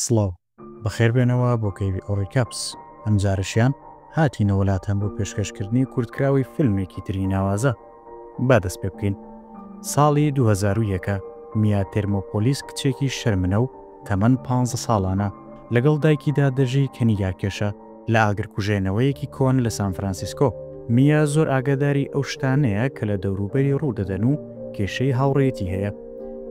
سڵاو بەخێربێنەوە بۆ کەیوی ئۆڕیکاپس ئەم جارشیان هاتینە وڵاتەم بۆ پێشکەشکردنی کورتکراوی فیلمێکی تری ناوازە با دەست پێ بکەین. ساڵی 2001 میا تێرمۆپۆلیس کچێکی شەرمنە و تەمەن 15 ساڵانە لەگەڵ دایکیدا دەژی کەنیگاکێشە لە ئاگرکوژێنەوەیەکی کۆن لە سان فرانسیسکۆ. میا زۆر ئاگاداری ئەو شتانەیە کە لە دەوروبەری ڕوودەدەن و کێشەی هاوڕێتی هەیە.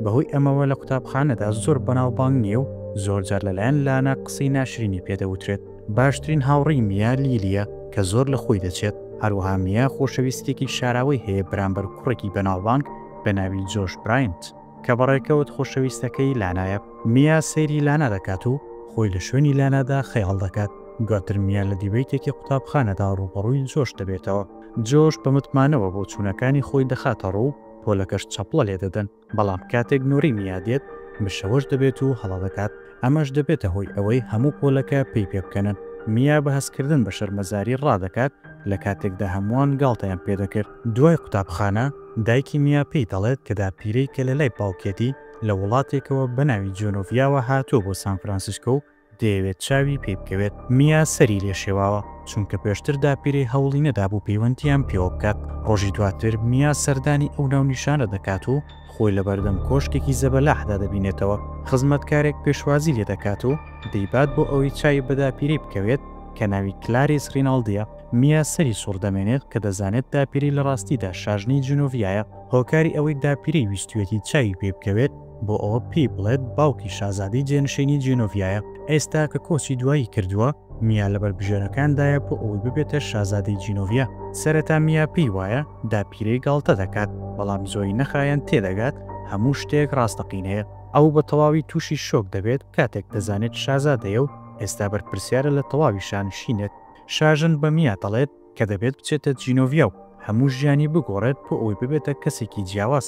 بەهۆی ئەمەوە لە قوتابخانەدا زۆر بەناوبانگ نییە و زۆرجار لەلایەن لانا قسەی ناشرینی پێدەوترێت. باشترین هاوڕێی میا لیلیە کە زۆر لە خۆی دەچێت. هەروەها میا خۆشەویستێکی شاراوی هەیە بەرامبەر کوڕێکی بەناوبانگ بە ناوی جۆش براینت کە بەڕێکەوت خۆشەویستەکەی لانایە. میا سەیری لانا دەکات و خۆی لە شوێنی لانادا خەیاڵ دەکات. دواتر میا لە دیبەیتێکی قوتابخانەدا ڕوبەڕووی جۆش دەبێتەوە. جۆش بە متمانەوە بۆ چوونەکانی خۆی دەخاتە ڕوو پۆلەکەش چەپڵە لێ دەدەن، بەڵام کاتێک نۆری میادێت بشەوەش دەبێت و هەڵا دەکات. ئەمەش دەبێتە هۆی ئەوەی هەموو پۆلەکە پێی پێ بکەنن. میا بە هەستکردن بە شەرمەزاری ڕادەکات لە کاتێکدا هەمووان گاڵتەیان پێدەکرد. دوای قوتابخانە دایکی میا پێی دەڵێت کە داپیرەی کە لە لای باوکێتی لە وڵاتێکەوە بەناوی جۆنۆڤیاوە هاتووە بۆ سان فرانسیسکۆ و دەیەوێت چاوی پێ بکەوێت. میا سەری لێشێواوە چونکە پێشتر داپیرەی هەوڵی نەدابوو پەیوەندیان پێوە بکات. ڕۆژی دواتر میا سەردانی ئەو ناونیشانە دەکات و خۆی لە بەردەم کۆشتێکی زەبەلاحدا دەبینێتەوە. خزمەتکارێک پێشوازی لێ دەکات و دەیبات بۆ ئەوەی چای بە داپیرەی بکەوێت کە ناوی کلاریس ڕیناڵدیە. میا سەری سوڕ دەمێنێت کە دەزانێت داپیری لە ڕاستیدا شاژنی جنۆڤیایە. هۆکاری ئەوەی داپیرەی ویستوێتی چاوی پێ بکەوێت بۆ ئەوە پێی بڵێت باوکی شازادەی جێنشینی جنۆڤیایە. ئێستا کە کۆچی دوایی کردووە میا لەبەر بژێرەکاندایە بۆ ئەوەی ببێتە شازادەی جینۆڤیا. سەرەتا میا پێی وایە داپیرەی گاڵتە دەکات، بەڵام زۆری نەخایەن تێدەگات هەموو شتێک ڕاستەقینەیە. ئەو بە تەواوی تووشی شۆک دەبێت کاتێک دەزانێت شازادەیە و ئێستا بەرپرسیارە لە تەواوی شانشینێت. شاژن بە میا دەڵێت کە دەبێت بچێتە جینۆڤیا و هەموو ژیانی بگۆڕێت بۆ ئەوەی ببێتە کەسێکی جیاواز.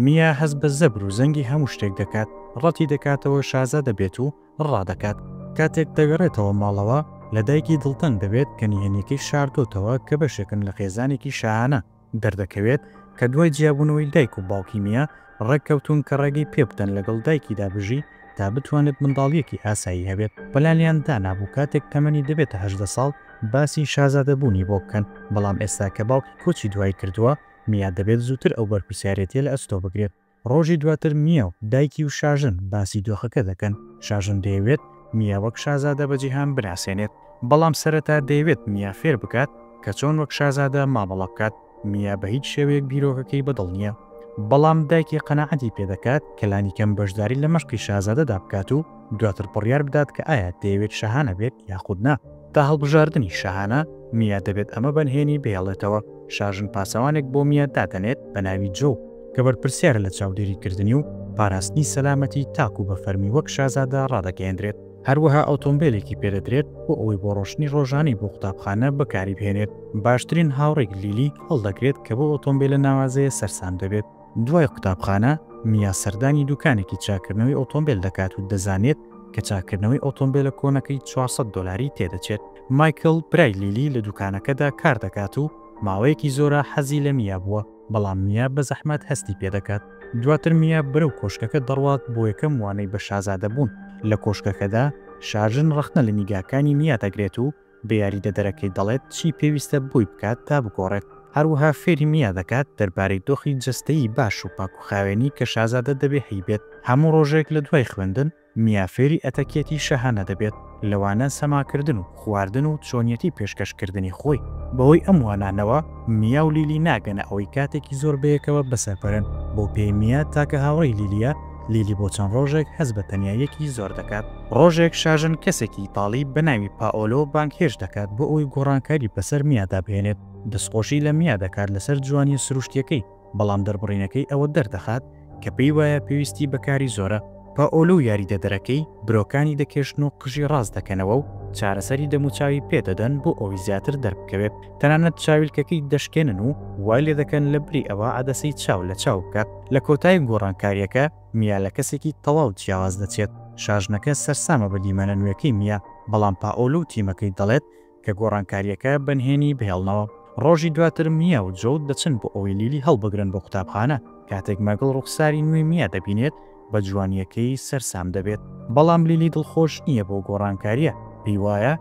میا هەز بە زەبر و زەنگی هەموو شتێک دەکات، ڕەتی دەکاتەوە شازادە بێت و ڕادەکات. کاتێک دەگەڕێتەوە ماڵەوە لە دایکی دڵتەنگ دەبێت کە نیهێنیەکەی شاردۆتەوە کە بەشێکن لە خێزانێکی شاهانە دەردەکەوێت کە دوای جیابوونەوەی دایک و باوکی میا ڕێککەوتون کە ڕێگەی پێ بدەن لەگەڵ دایکیدا بژی تا بتوانێت منداڵیەکی ئاسایی هەبێت. بەلانیان دانابوو کاتێک تەمەنی دەبێتە 18 ساڵ باسی شازادەبوونی بۆ بکەن، بەڵام ئێستا کە باوکی کۆچی دوای کردووە میا دەبێت زووتر ئەو بەرپرسیارەتیە لە ئەستۆ بگرێت. ڕۆژی دواتر میا و دایکی و شاژن باسی دۆخەکە دەکەن. شاژن دەیەوێت میا وەک شازادە بەجیهان بناسێنێت، بەڵام سەرەتا دەیەوێت میا فێر بکات کە چۆن وەک شازادە مامەڵە بکات. میا بە هیچ شێوەیەک بیرۆکەکەی بەدڵ نییە، بەڵام دایکی قەنەعەتی پێدەکات کە لانیکەم بەشداری لە مەشقی شازادەدا بکات و دواتر بڕیار بدات کە ئایا دەیەوێت شاهانە بێت یاخود نا. تا هەڵبژاردننی شاهانە میا دەبێت ئەمە بەنهێنی بێڵێتەوە. شاژن پاسەوانێک بۆ میا دادەنێت بە ناوی جۆ کە بەرپرسیارە لە چاودێریکردنی و پاراستنی سەلامەتی تاک و بە فەرمی وەک شازادە ڕادەگەێنرێت. هەروەها ئۆتۆمبیلێکی پێدەدرێت بۆ ئەوەی بۆ ڕۆشنی ڕۆژانی بۆ قوتابخانە بەکاری بهێنێت. باشترین هاوڕێک لیلی هەڵدەگرێت کە بۆ ئۆتۆمبیلە ناوازەیە سەرسام دەبێت. دوای قوتابخانە میا سەردانی دوکانێکی چاکردنەوەی ئۆتۆمبیل دەکات و دەزانێت کە چاکردنەوەی ئۆتۆمبیلە کۆنەکەی 400 دلاری تێدەچێت. مایکل برای لیلی لە دوکانەکەدا کار دەکات و ماوەیەکی زۆرە حەزی لە میا بووە، بەڵام میا بە زەحمەت هەستی پێدەکات. دواتر میا بەرەو کۆشکەکە دەڕوات بۆ یەکەم وانەی بە شازادە بوون. لە کۆشکەکەدا شاژن ڕەخنە لە نیگاکانی میا دەگرێت و بە یاریدەدەرەکەی دەڵێت چی پێویستە بۆی بکات تا بگۆڕێت. هەروەها فێری میا دەکات دەربارەی دۆخی جەستەیی باش و پاک و خاوێنی کە شازادە دەبێ هەیبێت. هەموو ڕۆژێک لە دوای خوێندن میا فێری ئەتەکێتی شەهانە دەبێت، لەوانە سەماکردن و خواردن و چۆنیەتی پێشکەشکردنی خۆی. بەهۆی ئەم وانانەوە میا و لیلی ناگەنە ئەوەی کاتێکی زۆر بەیەکەوە بەسەرپەرن. بۆ پێی میا تاکە هاوڕێی لیلیە لیلی بۆ چەند ڕۆژێک هەز بە تەنیایەکی زۆر دەکات. ڕۆژێک شاژن کەسێکی ئیتاڵی بە ناوی پائۆلۆ بانکهێش دەکات بۆ ئەوی گۆڕانکاری بەسەر میادا بهێنێت. دەستخۆشی لە میا دەکات لەسەر جوانی سروشتیەکەی، بەڵام دەربڕینەکەی ئەوە دەردەخات کە پێی وایە پێویستی بەکاری زۆرە. پائۆلۆ و یاریدەدەرەکەی برۆکانی دەکێشن و قژی ڕاست دەکەنەوە و چارەسەری دەموچاوی پێدەدەن بۆ ئەوی زیاتر دەربکەوێت. تەنانەت چاویلکەکەی دەشکێنن و وای لێ دەکەن لە بری ئەوە عەدەسەی چاو لە چاو بکات. لە کۆتایی گۆڕانکاریەکە میا لە کەسێکی تەواو جیاواز دەچێت. شاژنەکە سەرسامە بە دیمەنە نوێەکەی میا، بەڵام پائۆلۆ و تیمەکەی دەڵێت کە گۆڕانکاریەکە بەنهێنی بهێڵنەوە. ڕۆژی دواتر میا و جۆ دەچن بۆ ئەوەی لیلی هەڵبگرن بۆ قوتابخانە. کاتێک مەگەڵ ڕوخساری نوێی میا دەبینێت بە جوانیەکەی سەرسام دەبێت بەڵام لیلی دڵخۆش نییە بۆ گۆڕانکاریە پێی وایە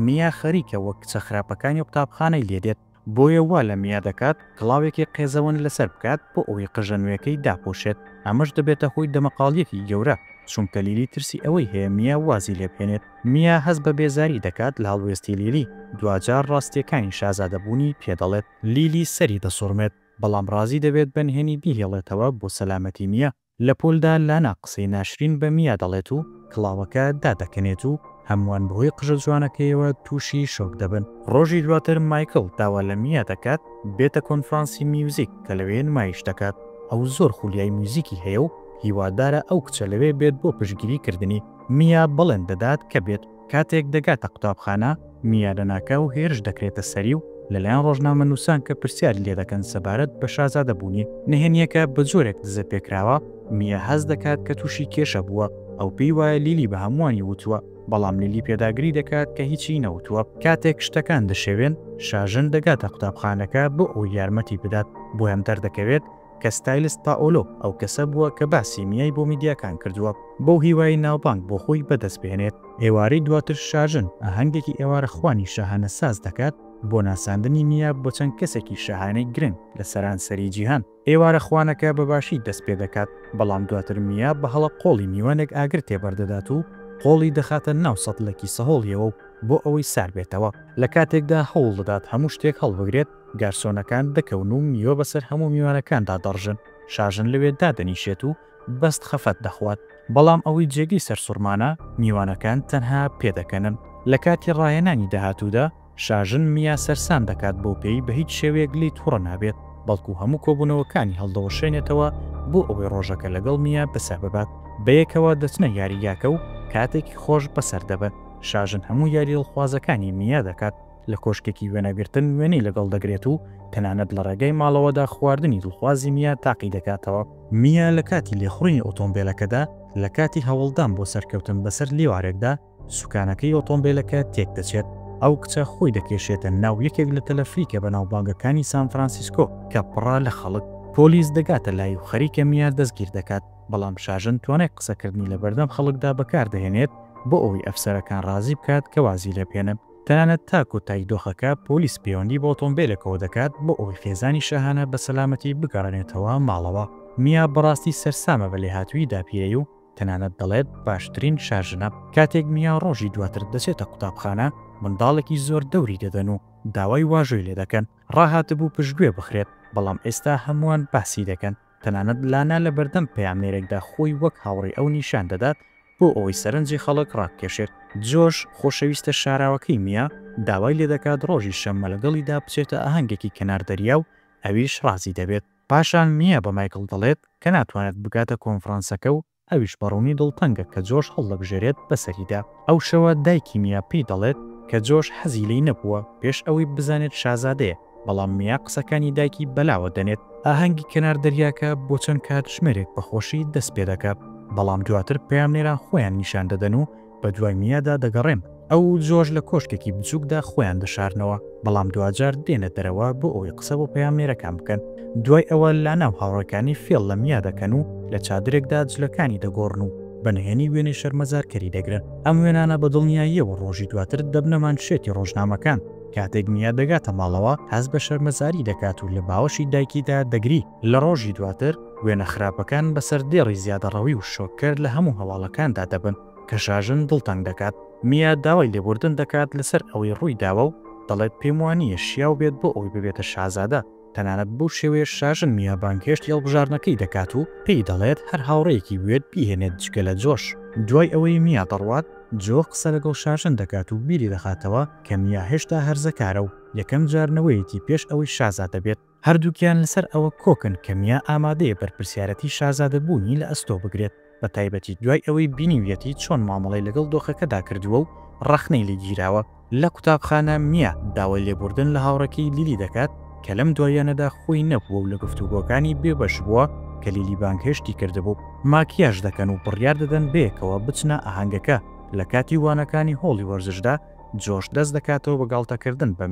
میا خەریکە وەک کچە خراپەکانی قوتابخانەی لێدێت بۆیە وا لە میا دەکات کڵاوێکی قێزەوەن لەسەر بکات بۆ ئەوەی قژەنوێکەی داپۆشێت ئەمەش دەبێتە هۆی دەمەقاڵیەکی گەورە چونکە لیلی ترسی ئەوەی هەیە میا وازی لێ بهێنێت میا هەست بە بێزاری دەکات لە هەڵوێستی لیلی دوجار ڕاستیەکانی شازادەبوونی پێدەڵێت لیلی سەری دەسوڕمێت بەڵام ڕازی دەبێت بەنهێنی بیهێڵێتەوە بۆ سەلامەتی میا لە پۆلدا لانا قسەی ناشرین بە میا دەڵێت و کڵاوەکە دادەکەنێت و هەمووان بەهۆی قژە جوانەکەیەوە تووشی شۆک دەبن ڕۆژی دواتر مایکل داوا لە میا دەکات بێتە کۆنفرانسی میوزیک کە لەوێ نمایش دەکات ئەو زۆر خولیای موزیکی هەیە و هیوادارە ئەو کچە لەوێ بێت بۆ پشگیریکردنی میا بەڵێن دەدات کە بێت کاتێک دەگاتە قوتابخانە میا لەناکە و هێرش دەکرێتە سەری و لەلایەن ڕۆژنامە نووسان کە پرسیار لێ دەکەن سەبارەت بە شازادەبوونی نهێنیەکە بە جۆرێک دزە پێکراوە میا هەز دەکات کە تووشی کێشە بووە ئەو پێی وایە لیلی بە هەمووانی وتووە بەڵام لیلی پێداگری دەکات کە هیچی نەوتووە کاتێک شتەکان دەشێوێن شاژن دەگاتە قوتابخانەکە بۆ ئەو یارمەتی بدات بۆ هەم دەردەکەوێت کە ستایلست پاۆلۆ ئەو کەسە بووە کە باسی میای بۆ میدیاکان کردووە بۆ هیوای ناوبانگ بۆ خۆی بەدەست بێنێت ئێوارەی دواتر شاژن ئاهەنگێکی ئێوارە خوانی شاهانە ساز دەکات بۆ ناساندنی میا بۆ چەند کەسێکی شاهانەی گرنگ لە سەرانسەری جیهان ئێوارە خوانەکە بەباشی دەست پێ دەکات بەڵام دواتر میا بە هەڵە قۆڵی میوانێک ئاگر تێبەردەدات و قۆڵی دەخاتە ناو سەتلێکی سەهۆڵیەوە و بۆ ئەوەی سار بێتەوە لە کاتێکدا هەوڵ دەدات هەموو شتێک هەڵبگرێت گارسۆنەکان دەکەون و میوە بەسەر هەموو میوانەکاندا دەڕژن شاژن لەوێ دادەنیشێت و بەست خەفەت دەخوات بەڵام ئەوەی جێگەی سەرسوورمانە میوانەکان تەنها پێدەکەنن لە کاتی ڕاهێنانی داهاتوودا شاژن میا سەرسان دەکات بۆ پێی بە هیچ شێوەیەک لی تووڕە نابێت بەڵکو هەموو کۆبوونەوەکانی هەڵدەوەشێنێتەوە بۆ ئەوەی ڕۆژەکە لەگەڵ میا بەسەر ببات بەیەکەوە دەچنە یاریگاکە و کاتێکی خۆش بەسەر دەبێت شاژن هەموو یاری دڵخوازەکانی میا دەکات لە کۆشکێکی وێنەگرتن وێنەی لەگەڵ دەگرێت و تەنانەت لە ڕێگەی ماڵەوەدا خواردنی دڵخوازی میا تاقی دەکاتەوە میا لە کاتی لێخوڕینی ئۆتۆمبیلەکەدا لە کاتی هەوڵدان بۆ سەرکەوتن بەسەر لیوارێکدا سوکانەکەی ئۆتۆمبیلەکە تێک دەچێت ئەو کچە خۆی دەکێشێتە ناو یەکێک لە تەلەفریکە بە ناوبانگەکانی سان فرانسیسکۆ کە پڕا لە خەڵک پۆلیس دەگاتە لای و خەریکە میا دەستگیر دەکات بەڵام شاژن توانێت قسەکردنی لە بەردەم خەڵکدا بەکاردەهێنێت بۆ ئەوەی ئەفسەرەکان ڕازی بکات کە وازی لێ بێنن تەنانەت تاکو تایدۆخەکە پۆلیس پەیوەندی بۆ ئۆتۆمبیلەکەوە دەکات بۆ ئەوەی خێزانی شاهانە بە سەلامەتی بگەڕێنێتەوە ماڵەوە میا بەڕاستی سەرسامە بە لێهاتووی داپیرەی و تەنانەت دەڵێت باشترین شاژنە کاتێک میا ڕۆژی دواتر دەچێتە قوتابخانە منداڵێکی زۆر دەوری دەدەن و داوای واژۆی لێ دەکەن ڕاهاتبوو پشتگوێ بخرێت بەڵام ئێستا هەمووان باسی دەکەن تەنانەت لانا لە بەردەم پەیامنێرێکدا خۆی وەک هاوڕێ ئەو نیشان دەدات بۆ ئەوەی سەرنجی خەڵک ڕاکێشێت جۆش خۆشەویستە شاراوەکەی میا داوای لێ دەکات ڕۆژی شەممە لەگەڵیدا بچێتە ئاهەنگێکی کەنار دەریا و ئەویش ڕازی دەبێت پاشان میا بە مایکل دەڵێت کە ناتوانێت بگاتە کۆنفرانسەکە و ئەویش بەڕوونی دڵتەنگە کە جۆش هەڵدەبژێرێت بەسەریدا ئەو شەوە دایکی میا پێی دەڵێت کە جۆش حەزی لی نەبووە پێش ئەوەی بزانێت شازادەیە بەڵام میا قسەکانی دایکی بەلاوە دەنێت ئاهەنگی کەنار دەریاکە بۆ چەند کات ژمێرێک بەخۆشی دەست پێ دەکات بەڵام دواتر پەیامنێران خۆیان نیشان دەدەن و بە دوای میادا دەگەڕێن ئەو جۆش لە کۆشکێکی بچووکدا خۆیان دەشارنەوە بەڵام دوجار دێنە دەرەوە بۆ ئەوەی قسە بۆ پەیامنێرەکان بکەن دوای ئەوە لا ناو هاوڕەکانی فێڵ لە میا دەکەن و لە چادرێکدا جلەکانی دەگۆڕن و بەنهێنی وێنەی شەرمەزارکەری دەگرن ئەم وێنانە بە دڵنیاییەوە ڕۆژی دواتر دەبنەمان شێتی ڕۆژنامەکان کاتێک میا دەگاتە ماڵەوە هەز بە شەرمەزاری دەکات و لە باوەشی دایکیدا دەگری لە ڕۆژی دواتر وێنە خراپەکان بەسەر دێڕی زیادەڕەوی و شۆکرد لە هەموو هەواڵەکاندا دەبن کە شاژن دڵتەنگ دەکات میا داوای لێبوردن دەکات لەسەر ئەوەی ڕووی داوە و دەڵێت پێم وانییە شیاو بێت بۆ ئەوی ببێتە شازادە تەنانەت بۆ شێوەیە شاژن میا بانکێشت هەڵبژارنەکەی دەکات و پێی دەڵێت هەر هاوڕێیەکی وێت بیهێنێت جگە لە جۆش دوای ئەوەی میا دەڕوات جۆ قسە لەگەڵ شاژن دەکات و بیری دەخاتەوە کە میا هێشتا هەرزەکارە و یەکەم جارنەوەیەتی پێش ئەوەی شازادە بێت هەردووکیان لەسەر ئەوە کۆکن کە میا ئامادەیە بەرپرسیارەتی شازادەبوونی لە ئەستۆ بگرێت بە تایبەتی دوای ئەوەی بینیویەتی چۆن مامەڵی لەگەڵ دۆخەکەدا کردووە و ڕەخنەی لێگیراوە لە قوتابخانە میا داوای لێبوردن لە هاوڕێکی لیلی دەکات کە لەم دوایانەدا خۆی نەبووە و لە گفتوگۆکانی بێبەش بووە کە لیلی بانکهێشتی کردبوو ماکیاژ دەکەن و بڕیار دەدەن بەیەکەوە بچنە ئاهەنگەکە لە کاتی وانەکانی هۆڵی وەرزشدا جۆش دەست دەکاتەوە بە گاڵتەکردن بە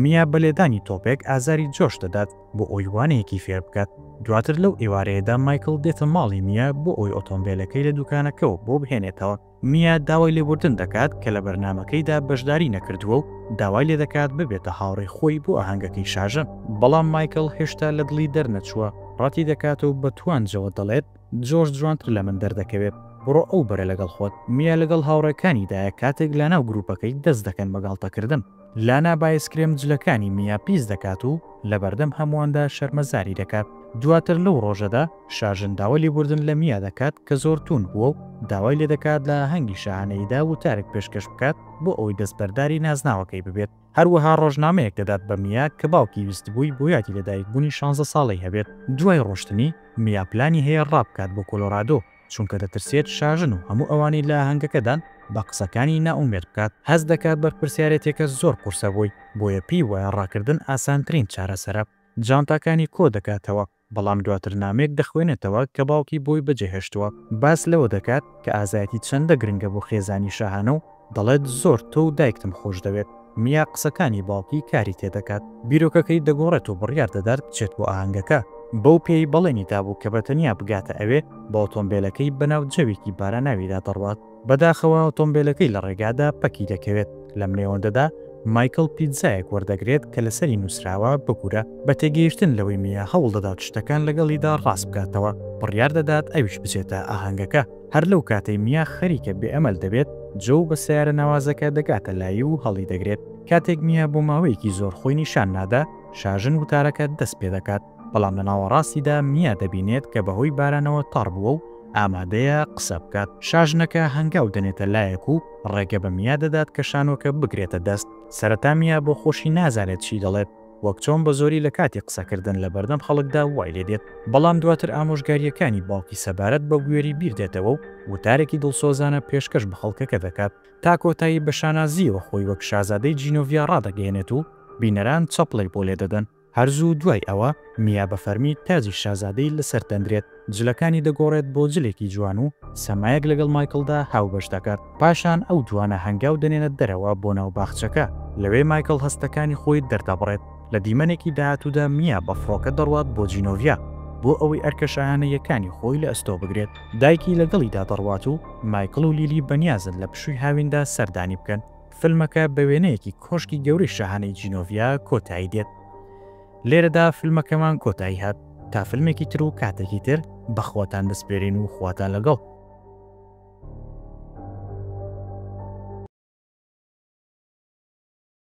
میا بەلێدانی تۆپێک ئازاری جۆش دەدات بۆ ئەوی وانەیەکی فێر بکات. دواتر لەو ئێوارەیەدا مایکل دێتە ماڵی میا بۆ ئەوی ئۆتۆمبیلەکەی لە دوکانەکەەوە بۆ بهێنێتەوە. میا داوای لێبوردن دەکات کە لە بەرنمەکەیدا بەشداری نەکردووە و داوای لێ دەکات ببێتە هاوڕێی خۆی بۆ ئاهەنگەکەی شاژن. بەڵام مایکل هێشتا لە دڵی دەرنەچووە، ڕەتی دەکاتەوە بە توانجەوە دەڵێت جۆش جوانتر لە من دەردەکەوێت، بڕۆ ئەو بەرە لەگەڵ خۆت. میا لەگەڵ هاوڕەکانیدایە کاتێک لە ناو گروپەکەی دەست دەکەن بە گاڵتەکردن. لانا بایسکرێم جلەکانی میا پیس دەکات و لە بەردەم هەموواندا شەرمەزاری دەکات. دواتر لەو ڕۆژەدا شاژن داوای لێبوردن لە میا دەکات کە زۆر تون بووە و داوای لێ دەکات لە هەنگی شاهانەیدا وتارێک پێشکەش بکات بۆ ئەوی دەستبەرداری نازناوەکەی ببێت. هەروەها ڕۆژنامەیەک دەدات بە میا کە باوکی ویست بووی بۆ یاتی لەدایکبوونی 16 ساڵی هەبێت. دوای ڕۆشتنی میا پلانی هەیە ڕابکات بۆ کۆلۆرادۆ چونکە دەترسێت شاژن و هەموو ئەوانی لە هەنگەکەدان بە قسەکانی ناومێت بکات. هەست دەکات بەرپرسیارەتێکە زۆر قورسە بووی، بۆیە پێی وایە ڕاکردن ئاسانترین چارەسەرە. جانتاکانی کۆ دەکاتەوە، بەڵام دواتر نامێک دەخوێنێتەوە کە باوکی بۆی بەجێهێشتووە. باس لەوە دەکات کە ئازایەتی چەندە گرنگە بۆ خێزانی شاهانە و دەڵێت زۆر تۆ و دایکتم خۆش دەوێت. میا قسەکانی باوکی کاری تێدەکات. بیرۆکەکەی دەگۆڕێت و بڕیار دەدات بچێت بۆ ئاهەنگەکە. بەو پێی بەڵێنیدا بوو کە بەتەنیا بگاتە ئەوێ بە ئۆتۆمبیلەکەی بەناو جەوێکی باراناویدا دەڕوات. بەداخەوە ئۆتۆمبیلەکەی لە ڕێگادا پەکی دەکەوێت. لەم نێوەندەدا مایکل پیتزایەک وەردەگرێت کە لەسەری نووسراوە بگورە. بە تێگەیشتن لەوەی میا هەوڵ دەدات شتەکان لەگەڵیدا ڕاست بکاتەوە. بڕیار دەدات ئەویش بچێتە ئاهەنگەکە. هەر لەو کاتەی میا خەریکە بێئەمەل دەبێت، جۆ بە سیارە ناوازەکە دەگاتە لای و هەڵی دەگرێت. کاتێک میا بۆ ماوەیەکی زۆر خۆی نیشان نادا، شاژن وتارەکە دەست پێ دەکات. بەڵام لە ناوەڕاستیدا میا دەبینێت کە بەهۆی بارانەوە تاڕ بووە و ئامادەیە قسە بکات. شاژنەکە هەنگاو دەنێتە لایەک و ڕێگە بە میا دەدات کە شانۆکە بگرێتە دەست. سەرەتا میا بۆ خۆشی نازانێت چی دەڵێت، وەک چۆن بە زۆری لە کاتی قسەکردن لە بەردەم خەڵکدا وای لێ دێت. بەڵام دواتر ئامۆژگاریەکانی باوکی سەبارەت بە گوێری بیر دێتەوە و وتارێکی دڵسۆزانە پێشکەش بە خەڵکەکە دەکات. تا کۆتایی بە شانازیەوە خۆی وەک شازادەی جینۆڤیا ڕادەگەێنێت و بینەران چەپڵی بۆ لێ دەدەن. هەرزوو دوای ئەوە میا بە فەرمی تاجی شازادەی لەسەر دەندرێت. جلەکانی دەگۆڕێت بۆ جلێکی جوان و سەمایەک لەگەڵ مایکلدا هاوبەش دەکات. پاشان ئەو جوانە هەنگاو دەنێنێت دەرەوە بۆ ناو باخچەکە. لەوێ مایکل هەستەکانی خۆی دەردەبڕێت. لە دیمەنێکی داهاتوودا میا بە فڕۆکە دەڕوات بۆ جینۆڤیا بۆ ئەوەی ئەرکە شایانەیەکانی خۆی لە ئەستۆ بگرێت. دایکی لەگەڵیدا دەڕوات و مایکل و لیلی بەنیازن لە پشووی هاویندا سەردانی بکەن. فیلمەکە بە وێنەیەکی کۆشکی گەورەی شاهانەی جینۆڤیا کۆتایی دێت. لێرەدا فیلمەکەمان کۆتایی هات. تا فیلمێکی تر و کاتێکی تر بەخواتان دەسپێرین و خواتان لەگەڵ.